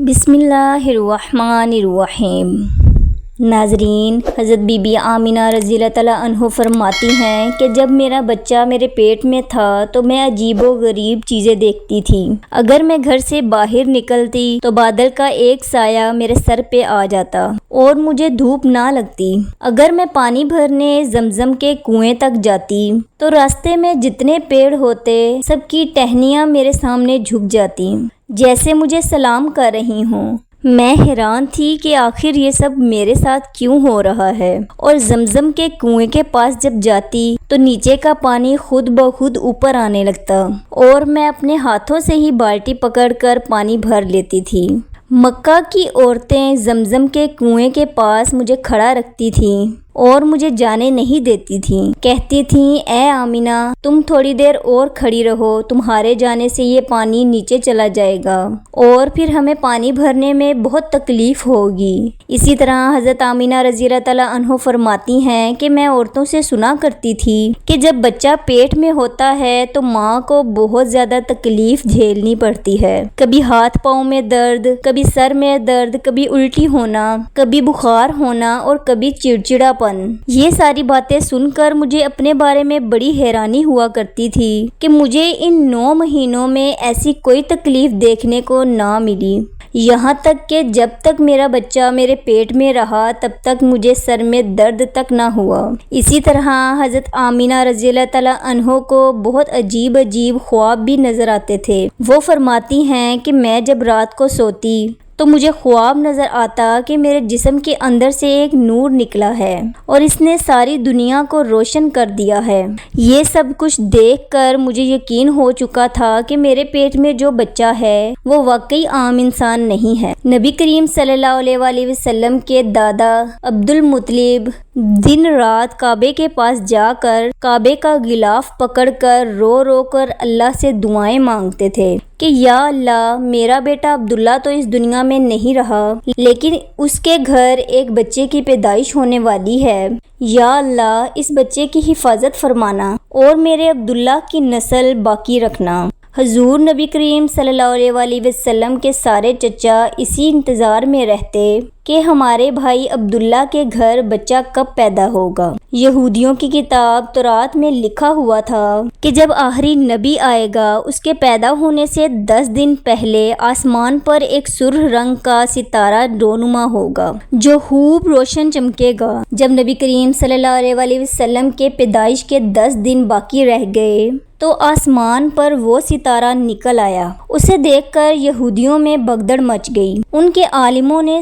بسم اللہ الرحمن الرحیم۔ ناظرین، حضرت بی بی آمینہ رضی اللہ تعالیٰ عنہ فرماتی ہیں کہ جب میرا بچہ میرے پیٹ میں تھا تو میں عجیب و غریب چیزیں دیکھتی تھی۔ اگر میں گھر سے باہر نکلتی تو بادل کا ایک سایہ میرے سر پہ آ جاتا اور مجھے دھوپ نہ لگتی۔ اگر میں پانی بھرنے زمزم کے کنویں تک جاتی تو راستے میں جتنے پیڑ ہوتے سب کی ٹہنیاں میرے سامنے جھک جاتی، جیسے مجھے سلام کر رہی ہوں۔ میں حیران تھی کہ آخر یہ سب میرے ساتھ کیوں ہو رہا ہے، اور زمزم کے کنویں کے پاس جب جاتی تو نیچے کا پانی خود بخود اوپر آنے لگتا اور میں اپنے ہاتھوں سے ہی بالٹی پکڑ کر پانی بھر لیتی تھی۔ مکہ کی عورتیں زمزم کے کنویں کے پاس مجھے کھڑا رکھتی تھیں اور مجھے جانے نہیں دیتی تھیں۔ کہتی تھیں، اے آمینہ، تم تھوڑی دیر اور کھڑی رہو، تمہارے جانے سے یہ پانی نیچے چلا جائے گا اور پھر ہمیں پانی بھرنے میں بہت تکلیف ہوگی۔ اسی طرح حضرت آمینہ رضی اللہ تعالیٰ عنہ فرماتی ہیں کہ میں عورتوں سے سنا کرتی تھی کہ جب بچہ پیٹ میں ہوتا ہے تو ماں کو بہت زیادہ تکلیف جھیلنی پڑتی ہے۔ کبھی ہاتھ پاؤں میں درد، کبھی سر میں درد، کبھی الٹی ہونا، کبھی بخار ہونا اور کبھی چڑچڑا پن۔ یہ ساری باتیں سن کر مجھے اپنے بارے میں بڑی حیرانی ہوا کرتی تھی کہ مجھے ان 9 مہینوں میں ایسی کوئی تکلیف دیکھنے کو نہ ملی۔ یہاں تک کہ جب تک میرا بچہ میرے پیٹ میں رہا تب تک مجھے سر میں درد تک نہ ہوا۔ اسی طرح حضرت آمینہ رضی اللہ تعالیٰ عنہ کو بہت عجیب خواب بھی نظر آتے تھے۔ وہ فرماتی ہیں کہ میں جب رات کو سوتی تو مجھے خواب نظر آتا کہ میرے جسم کے اندر سے ایک نور نکلا ہے اور اس نے ساری دنیا کو روشن کر دیا ہے۔ یہ سب کچھ دیکھ کر مجھے یقین ہو چکا تھا کہ میرے پیٹ میں جو بچہ ہے وہ واقعی عام انسان نہیں ہے۔ نبی کریم صلی اللہ علیہ وآلہ وسلم کے دادا عبد المطلب دن رات کعبے کے پاس جا کر کعبے کا غلاف پکڑ کر رو رو کر اللہ سے دعائیں مانگتے تھے کہ یا اللہ، میرا بیٹا عبداللہ تو اس دنیا میں نہیں رہا لیکن اس کے گھر ایک بچے کی پیدائش ہونے والی ہے۔ یا اللہ، اس بچے کی حفاظت فرمانا اور میرے عبداللہ کی نسل باقی رکھنا۔ حضور نبی کریم صلی اللہ علیہ وآلہ وسلم کے سارے چچا اسی انتظار میں رہتے کہ ہمارے بھائی عبداللہ کے گھر بچہ کب پیدا ہوگا۔ یہودیوں کی کتاب تورات میں لکھا ہوا تھا کہ جب آخری نبی آئے گا اس کے پیدا ہونے سے 10 دن پہلے آسمان پر ایک سرخ رنگ کا ستارہ رونما ہوگا جو خوب روشن چمکے گا۔ جب نبی کریم صلی اللہ علیہ وآلہ وسلم کے پیدائش کے 10 دن باقی رہ گئے تو آسمان پر وہ ستارہ نکل آیا۔ اسے دیکھ کر یہودیوں میں بھگدڑ مچ گئی۔ ان کے عالموں نے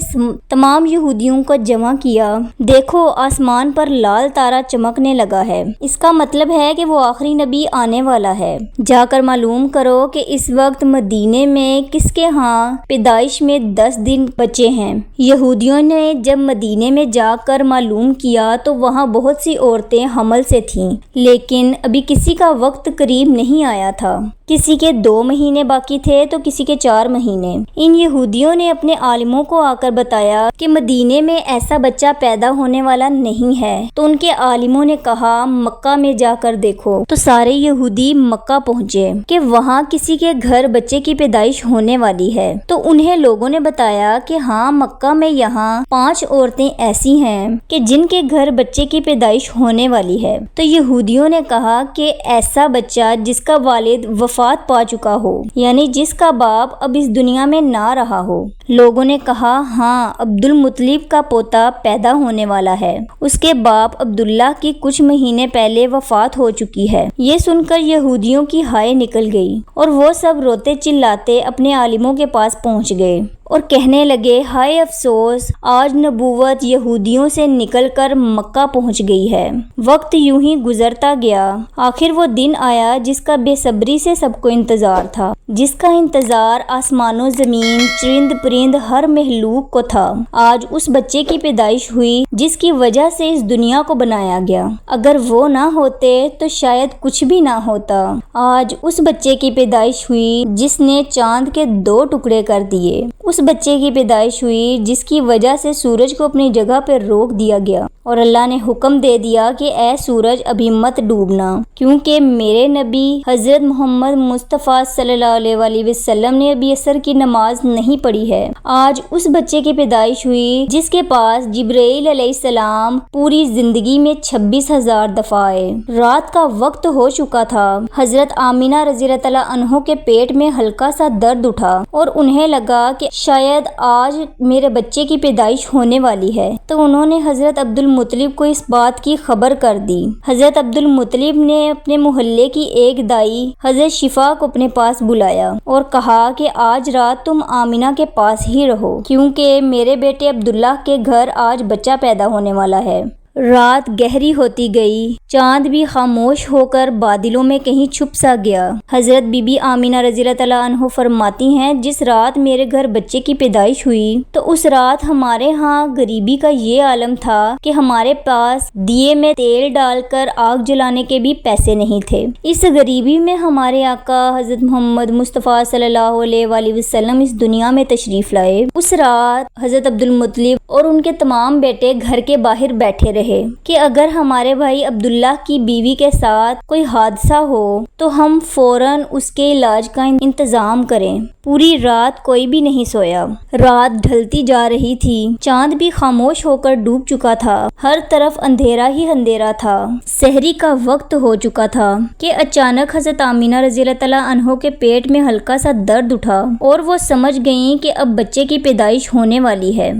تمام یہودیوں کو جمع کیا، دیکھو آسمان پر لال تارا چمکنے لگا ہے، اس کا مطلب ہے کہ وہ آخری نبی آنے والا ہے۔ جا کر معلوم کرو کہ اس وقت مدینے میں کس کے ہاں پیدائش میں 10 دن بچے ہیں۔ یہودیوں نے جب مدینے میں جا کر معلوم کیا تو وہاں بہت سی عورتیں حمل سے تھیں، لیکن ابھی کسی کا وقت قریب نہیں آیا تھا۔ کسی کے 2 مہینے باقی تھے تو کسی کے 4 مہینے۔ ان یہودیوں نے اپنے عالموں کو آ کر بتایا کہ مدینے میں ایسا بچہ پیدا ہونے والا نہیں ہے، تو ان کے عالموں نے کہا مکہ میں جا کر دیکھو۔ تو سارے یہودی مکہ پہنچے کہ وہاں کسی کے گھر بچے کی پیدائش ہونے والی ہے۔ تو انہیں لوگوں نے بتایا کہ ہاں، مکہ میں یہاں 5 عورتیں ایسی ہیں کہ جن کے گھر بچے کی پیدائش ہونے والی ہے۔ تو یہودیوں نے کہا کہ ایسا بچہ جس کا والد وفات پا چکا ہو، یعنی جس کا باپ اب اس دنیا میں نہ رہا ہو۔ لوگوں نے کہا ہاں، عبد المطلب کا پوتا پیدا ہونے والا ہے، اس کے باپ عبداللہ کی کچھ مہینے پہلے وفات ہو چکی ہے۔ یہ سن کر یہودیوں کی ہائے نکل گئی اور وہ سب روتے چلاتے اپنے عالموں کے پاس پہنچ گئے اور کہنے لگے ہائے افسوس، آج نبوت یہودیوں سے نکل کر مکہ پہنچ گئی ہے۔ وقت یوں ہی گزرتا گیا، آخر وہ دن آیا جس کا بے صبری سے سب کو انتظار تھا، جس کا انتظار آسمان و زمین، چرند پرند ہر مخلوق کو تھا۔ آج اس بچے کی پیدائش ہوئی جس کی وجہ سے اس دنیا کو بنایا گیا۔ اگر وہ نہ ہوتے تو شاید کچھ بھی نہ ہوتا۔ آج اس بچے کی پیدائش ہوئی جس نے چاند کے 2 ٹکڑے کر دیے۔ اس بچے کی پیدائش ہوئی جس کی وجہ سے سورج کو اپنی جگہ پر روک دیا گیا اور اللہ نے حکم دے دیا کہ اے سورج ابھی مت ڈوبنا، کیونکہ میرے نبی حضرت محمد مصطفیٰ صلی اللہ علیہ وسلم نے ابھی عصر کی نماز نہیں پڑھی ہے۔ آج اس بچے کی پیدائش ہوئی جس کے پاس جبرائیل علیہ السلام پوری زندگی میں 26,000 دفعہ آئے۔ رات کا وقت ہو چکا تھا۔ حضرت آمینہ رضی اللہ تعالیٰ عنہ کے پیٹ میں ہلکا سا درد اٹھا اور انہیں لگا کہ شاید آج میرے بچے کی پیدائش ہونے والی ہے، تو انہوں نے حضرت عبد المطلب کو اس بات کی خبر کر دی۔ حضرت عبد المطلب نے اپنے محلے کی ایک دائی حضرت شفا کو اپنے پاس بلایا اور کہا کہ آج رات تم آمینہ کے پاس ہی رہو، کیونکہ میرے بیٹے عبداللہ کے گھر آج بچہ پیدا ہونے والا ہے۔ رات گہری ہوتی گئی، چاند بھی خاموش ہو کر بادلوں میں کہیں چھپ سا گیا۔ حضرت بی بی آمینہ رضی اللہ تعالیٰ عنہ فرماتی ہیں، جس رات میرے گھر بچے کی پیدائش ہوئی تو اس رات ہمارے ہاں غریبی کا یہ عالم تھا کہ ہمارے پاس دیے میں تیل ڈال کر آگ جلانے کے بھی پیسے نہیں تھے۔ اس غریبی میں ہمارے آقا حضرت محمد مصطفیٰ صلی اللہ علیہ وسلم اس دنیا میں تشریف لائے۔ اس رات حضرت عبد المطلب اور ان کے تمام بیٹے گھر کے باہر بیٹھے رہے کہ اگر ہمارے بھائی عبداللہ کی بیوی کے ساتھ کوئی حادثہ ہو تو ہم فوراً اس کے علاج کا انتظام کریں۔ پوری رات کوئی بھی نہیں سویا۔ رات ڈھلتی جا رہی تھی، چاند بھی خاموش ہو کر ڈوب چکا تھا، ہر طرف اندھیرا ہی اندھیرا تھا۔ سحری کا وقت ہو چکا تھا کہ اچانک حضرت آمینہ رضی اللہ تعالیٰ عنہ کے پیٹ میں ہلکا سا درد اٹھا اور وہ سمجھ گئیں کہ اب بچے کی پیدائش ہونے والی ہے۔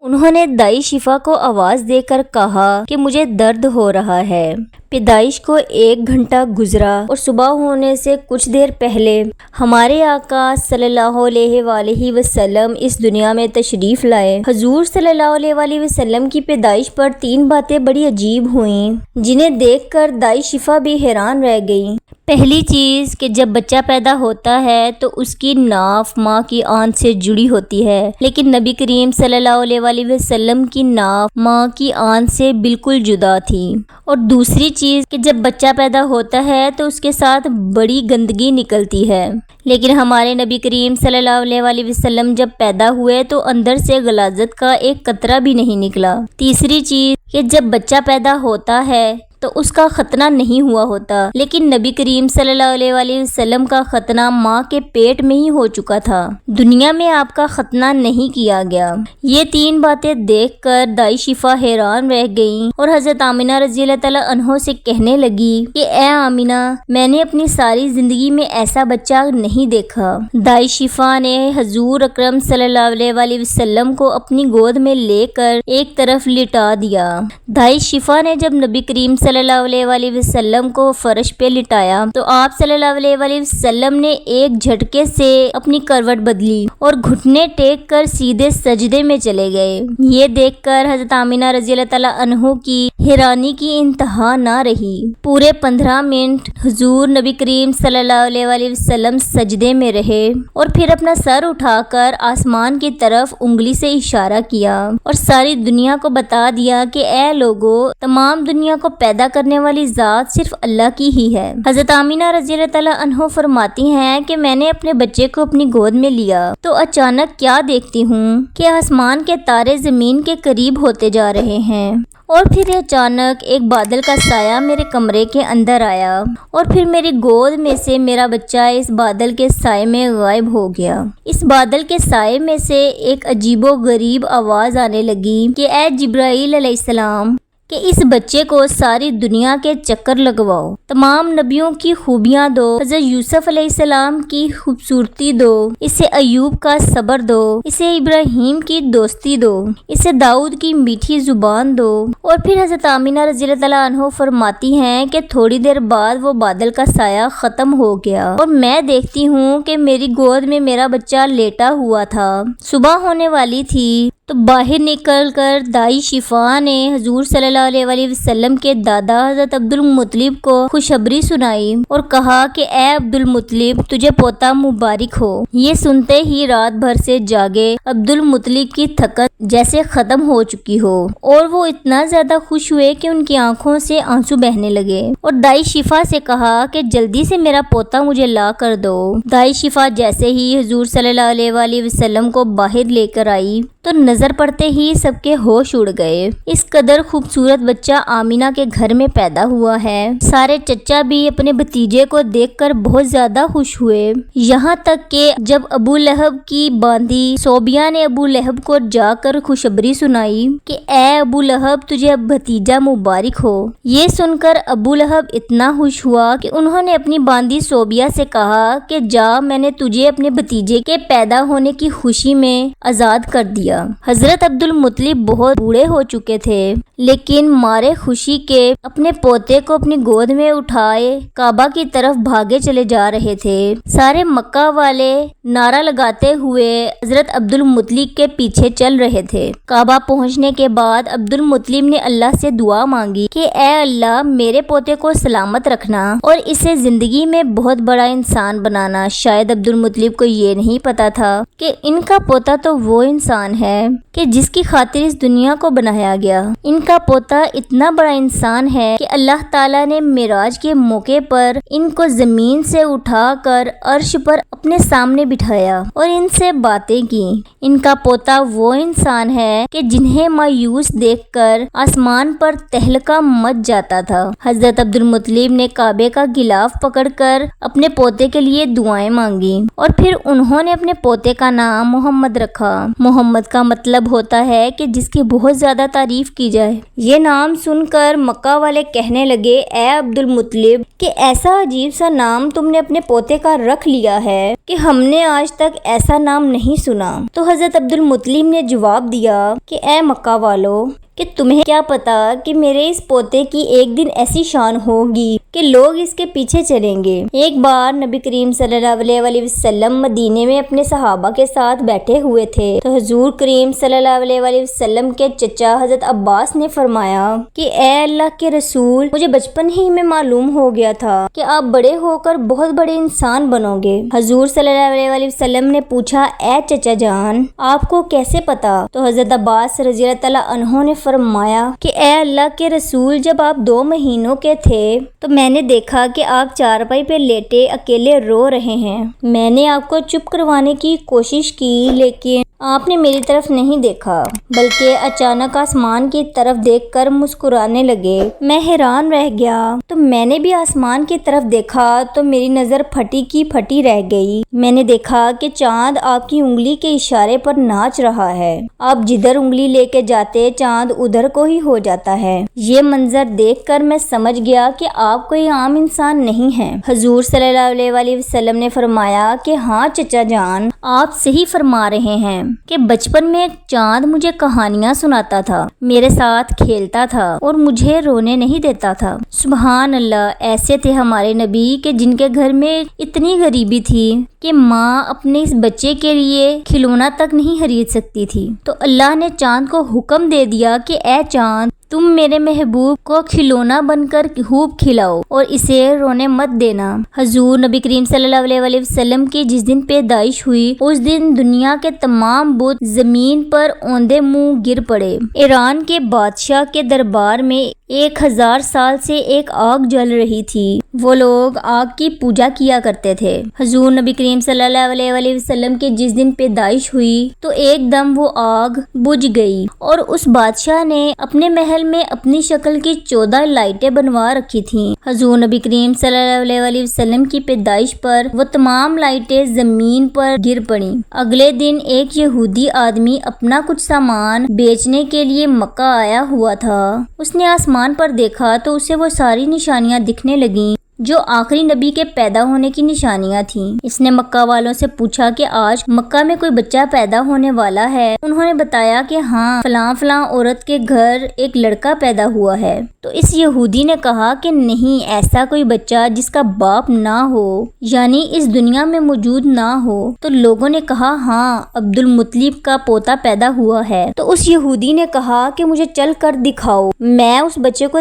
انہوں نے دائی شفا کو آواز دے کر کہا کہ مجھے درد ہو رہا ہے۔ پیدائش کو 1 گھنٹہ گزرا اور صبح ہونے سے کچھ دیر پہلے ہمارے آقا صلی اللہ علیہ وسلم اس دنیا میں تشریف لائے۔ حضور صلی اللہ علیہ وسلم کی پیدائش پر 3 باتیں بڑی عجیب ہوئیں جنہیں دیکھ کر دائی شفا بھی حیران رہ گئی۔ پہلی چیز کہ جب بچہ پیدا ہوتا ہے تو اس کی ناف ماں کی آنت سے جڑی ہوتی ہے، لیکن نبی کریم صلی اللہ علیہ وسلم کی ناف ماں کی آنت سے بالکل جدا تھی۔ اور دوسری چیز کہ جب بچہ پیدا ہوتا ہے تو اس کے ساتھ بڑی گندگی نکلتی ہے، لیکن ہمارے نبی کریم صلی اللہ علیہ وسلم جب پیدا ہوئے تو اندر سے غلاظت کا ایک قطرہ بھی نہیں نکلا۔ تیسری چیز کہ جب بچہ پیدا ہوتا ہے تو اس کا ختنہ نہیں ہوا ہوتا، لیکن نبی کریم صلی اللہ علیہ وسلم کا ختنہ ماں کے پیٹ میں ہی ہو چکا تھا، دنیا میں آپ کا ختنہ نہیں کیا گیا۔ یہ 3 باتیں دیکھ کر دائی شفا حیران رہ گئیں اور حضرت آمینہ رضی اللہ تعالیٰ عنہ سے کہنے لگی کہ اے آمینہ، میں نے اپنی ساری زندگی میں ایسا بچہ نہیں دیکھا۔ دائی شفا نے حضور اکرم صلی اللہ علیہ وسلم کو اپنی گود میں لے کر ایک طرف لٹا دیا۔ دائی شفا نے جب نبی کریم صلی اللہ علیہ وسلم کو فرش پہ لٹایا تو آپ صلی اللہ علیہ وسلم نے ایک جھٹکے سے اپنی کروٹ بدلی اور گھٹنے ٹیک کر سیدھے سجدے میں چلے گئے۔ یہ دیکھ کر حضرت آمینہ رضی اللہ تعالیٰ عنہ کی حیرانی کی انتہا نہ رہی۔ پورے 15 منٹ حضور نبی کریم صلی اللہ علیہ وسلم سجدے میں رہے اور پھر اپنا سر اٹھا کر آسمان کی طرف انگلی سے اشارہ کیا اور ساری دنیا کو بتا دیا کہ اے لوگو، تمام دنیا کو پیدا کرنے والی ذات صرف اللہ کی ہی ہے۔ حضرت آمینہ رضی اللہ تعالیٰ عنہ فرماتی ہیں کہ میں نے اپنے بچے کو اپنی گود میں لیا تو اچانک کیا دیکھتی ہوں کہ آسمان کے تارے زمین کے قریب ہوتے جا رہے ہیں، اور پھر اچانک ایک بادل کا سایہ میرے کمرے کے اندر آیا اور پھر میری گود میں سے میرا بچہ اس بادل کے سائے میں غائب ہو گیا۔ اس بادل کے سائے میں سے ایک عجیب و غریب آواز آنے لگی کہ اے جبرائیل علیہ السلام، کہ اس بچے کو ساری دنیا کے چکر لگواؤ، تمام نبیوں کی خوبیاں دو، حضرت یوسف علیہ السلام کی خوبصورتی دو، اسے ایوب کا صبر دو، اسے ابراہیم کی دوستی دو، اسے داؤد کی میٹھی زبان دو۔ اور پھر حضرت آمینہ رضی اللہ تعالیٰ عنہ فرماتی ہیں کہ تھوڑی دیر بعد وہ بادل کا سایہ ختم ہو گیا اور میں دیکھتی ہوں کہ میری گود میں میرا بچہ لیٹا ہوا تھا۔ صبح ہونے والی تھی تو باہر نکل کر دائی شفا نے حضور صلی اللہ علیہ وسلم کے دادا حضرت عبد المطلب کو خوشخبری سنائی اور کہا کہ اے عبد المطلب، تجھے پوتا مبارک ہو۔ یہ سنتے ہی رات بھر سے جاگے عبد المطلب کی تھکن جیسے ختم ہو چکی ہو اور وہ اتنا زیادہ خوش ہوئے کہ ان کی آنکھوں سے آنسو بہنے لگے اور دائی شفا سے کہا کہ جلدی سے میرا پوتا مجھے لا کر دو۔ دائی شفا جیسے ہی حضور صلی اللہ علیہ وسلم کو باہر لے کر آئی تو نظر پڑتے ہی سب کے ہوش اڑ گئے۔ اس قدر خوبصورت بچہ آمینہ کے گھر میں پیدا ہوا ہے۔ سارے چچا بھی اپنے بھتیجے کو دیکھ کر بہت زیادہ خوش ہوئے، یہاں تک کہ جب ابو لہب کی باندھی صوبیہ نے ابو لہب کو جا کر خوشخبری سنائی کہ اے ابو لہب تجھے اب بھتیجا مبارک ہو۔ یہ سن کر ابو لہب اتنا خوش ہوا کہ انہوں نے اپنی باندھی صوبیہ سے کہا کہ جا، میں نے تجھے اپنے بھتیجے کے پیدا ہونے کی خوشی میں آزاد کر دیا۔ حضرت عبد المطلب بہت بوڑھے ہو چکے تھے، لیکن مارے خوشی کے اپنے پوتے کو اپنی گود میں اٹھائے کعبہ کی طرف بھاگے چلے جا رہے تھے۔ سارے مکہ والے نعرہ لگاتے ہوئے حضرت عبد المطلب کے پیچھے چل رہے تھے۔ کعبہ پہنچنے کے بعد عبد المطلب نے اللہ سے دعا مانگی کہ اے اللہ میرے پوتے کو سلامت رکھنا اور اسے زندگی میں بہت بڑا انسان بنانا۔ شاید عبد المطلب کو یہ نہیں پتا تھا کہ ان کا پوتا تو وہ انسان ہے کہ جس کی خاطر اس دنیا کو بنایا گیا۔ ان کا پوتا اتنا بڑا انسان ہے کہ اللہ تعالیٰ نے معراج کے موقع پر ان کو زمین سے اٹھا کر عرش پر اپنے سامنے بٹھایا اور ان سے باتیں کی۔ ان کا پوتا وہ انسان ہے کہ جنہیں مایوس دیکھ کر آسمان پر تہلکہ مچ جاتا تھا۔ حضرت عبد المطلب نے کعبے کا غلاف پکڑ کر اپنے پوتے کے لیے دعائیں مانگی اور پھر انہوں نے اپنے پوتے کا نام محمد رکھا۔ محمد کا مطلب ہوتا ہے کہ جس کی بہت زیادہ تعریف کی جائے۔ یہ نام سن کر مکہ والے کہنے لگے اے عبد المطلب کہ ایسا عجیب سا نام تم نے اپنے پوتے کا رکھ لیا ہے کہ ہم نے آج تک ایسا نام نہیں سنا۔ تو حضرت عبد المطلب نے جواب دیا کہ اے مکہ والو کہ تمہیں کیا پتا کہ میرے اس پوتے کی ایک دن ایسی شان ہوگی کہ لوگ اس کے پیچھے چلیں گے۔ ایک بار نبی کریم صلی اللہ علیہ وسلم مدینے میں اپنے صحابہ کے ساتھ بیٹھے ہوئے تھے تو حضور کریم صلی اللہ علیہ وسلم کے چچا حضرت عباس نے فرمایا کہ اے اللہ کے رسول، مجھے بچپن ہی میں معلوم ہو گیا تھا کہ آپ بڑے ہو کر بہت بڑے انسان بنو گے۔ حضور صلی اللہ علیہ وسلم نے پوچھا اے چچا جان آپ کو کیسے پتا؟ تو حضرت عباس رضی اللہ تعالیٰ عنہ نے فرمایا کہ اے اللہ کے رسول، جب آپ 2 مہینوں کے تھے تو میں نے دیکھا کہ آپ چارپائی پہ لیٹے اکیلے رو رہے ہیں۔ میں نے آپ کو چپ کروانے کی کوشش کی لیکن آپ نے میری طرف نہیں دیکھا بلکہ اچانک آسمان کی طرف دیکھ کر مسکرانے لگے۔ میں حیران رہ گیا تو میں نے بھی آسمان کی طرف دیکھا تو میری نظر پھٹی کی پھٹی رہ گئی۔ میں نے دیکھا کہ چاند آپ کی انگلی کے اشارے پر ناچ رہا ہے۔ آپ جدھر انگلی لے کے جاتے چاند ادھر کو ہی ہو جاتا ہے۔ یہ منظر دیکھ کر میں سمجھ گیا کہ آپ کوئی عام انسان نہیں ہیں۔ حضور صلی اللہ علیہ وسلم نے فرمایا کہ ہاں چچا جان آپ صحیح فرما رہے ہیں کہ بچپن میں ایک چاند مجھے کہانیاں سناتا تھا، میرے ساتھ کھیلتا تھا اور مجھے رونے نہیں دیتا تھا۔ سبحان اللہ، ایسے تھے ہمارے نبی کہ جن کے گھر میں اتنی غریبی تھی کہ ماں اپنے اس بچے کے لیے کھلونا تک نہیں خرید سکتی تھی، تو اللہ نے چاند کو حکم دے دیا کہ اے چاند تم میرے محبوب کو کھلونا بن کر خوب کھلاؤ اور اسے رونے مت دینا۔ حضور نبی کریم صلی اللہ علیہ وسلم کی جس دن پیدائش ہوئی اس دن دنیا کے تمام بت زمین پر اوندے منہ گر پڑے۔ ایران کے بادشاہ کے دربار میں 1000 سال سے ایک آگ جل رہی تھی، وہ لوگ آگ کی پوجا کیا کرتے تھے۔ حضور نبی کریم صلی اللہ علیہ وسلم کی جس دن پیدائش ہوئی تو ایک دم وہ آگ بجھ گئی اور اس بادشاہ نے اپنے محل میں اپنی شکل کی 14 لائٹیں بنوا رکھی تھیں۔ حضور نبی کریم صلی اللہ علیہ وسلم کی پیدائش پر وہ تمام لائٹیں زمین پر گر پڑیں۔ اگلے دن ایک یہودی آدمی اپنا کچھ سامان بیچنے کے لیے مکہ آیا ہوا تھا۔ اس نے آسمان پر دیکھا تو اسے وہ ساری نشانیاں دکھنے لگیں جو آخری نبی کے پیدا ہونے کی نشانیاں تھیں۔ اس نے مکہ والوں سے پوچھا کہ آج مکہ میں کوئی بچہ پیدا ہونے والا ہے؟ انہوں نے بتایا کہ ہاں فلاں فلاں عورت کے گھر ایک لڑکا پیدا ہوا ہے۔ تو اس یہودی نے کہا کہ نہیں، ایسا کوئی بچہ جس کا باپ نہ ہو یعنی اس دنیا میں موجود نہ ہو۔ تو لوگوں نے کہا ہاں عبد المطلب کا پوتا پیدا ہوا ہے۔ تو اس یہودی نے کہا کہ مجھے چل کر دکھاؤ، میں اس بچے کو